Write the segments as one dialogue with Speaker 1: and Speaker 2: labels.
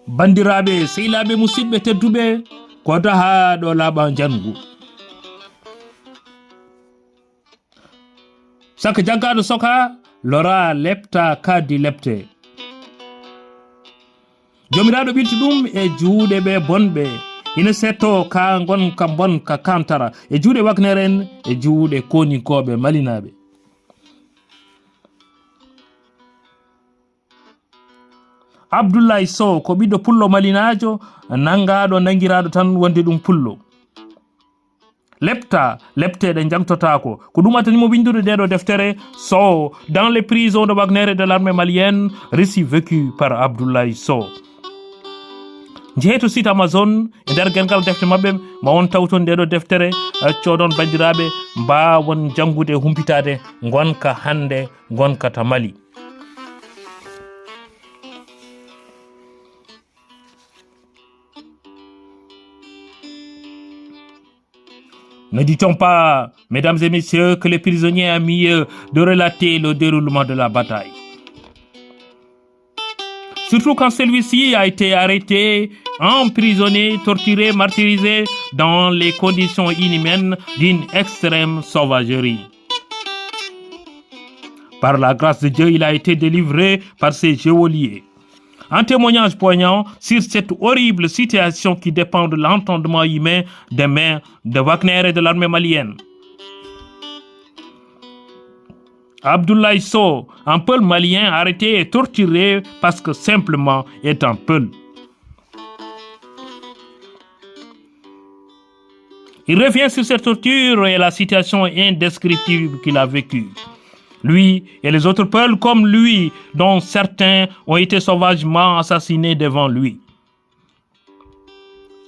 Speaker 1: bandiraɓe sehilaɓe musidɓe tedduɓe ko daha ɗo laaɓa jangu saka jaggaɗo soka lora lepta kaddi lepte jomiraɗo ɓilti ɗum e juuɗe ɓe bonɓe ina setto ka gonka bonka kantara e juuɗe waknere en e juuɗe konikoɓe malinaɓe Abdoulaye Sow ko ɓiɗɗo pullo malinajo nangaɗo nangiraɗo tan wonde ɗum pullo lepta lepteɗe jangtotako ko ɗum attanimo windude ɗeɗo deftere Sow dans les prisons de Wagner de l'armée malienne, récit vécu par Abdoulaye Sow. Jeeto site Amazon e nder gengal defte mabɓe ma on tawton ɗeɗo deftere coɗon bandiraɓe mbawon jangude humpitade gonka hande gonka ta Mali. Ne dit-on pas, mesdames et messieurs, que les prisonniers ont mieux de relater le déroulement de la bataille. Surtout quand celui-ci a été arrêté, emprisonné, torturé, martyrisé dans les conditions inhumaines d'une extrême sauvagerie. Par la grâce de Dieu, il a été délivré par ses geôliers. Un témoignage poignant sur cette horrible situation qui dépend de l'entendement humain des mains de Wagner et de l'armée malienne. Abdoulaye Sow, un peul malien arrêté et torturé parce que simplement est un peul. Il revient sur cette torture et la situation indescriptible qu'il a vécue. Lui et les autres peuls comme lui, dont certains ont été sauvagement assassinés devant lui.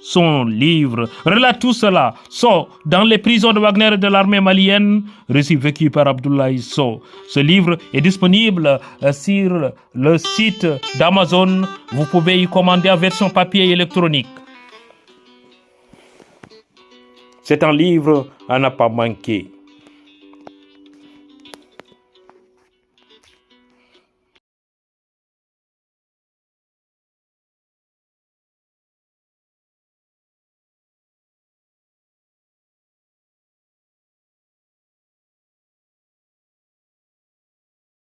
Speaker 1: Son livre relate tout cela. Sow dans les prisons de Wagner et de l'armée malienne, récit vécu par Abdoulaye Sow. Ce livre est disponible sur le site d'Amazon. Vous pouvez y commander en version papier et électronique. C'est un livre à ne pas manquer.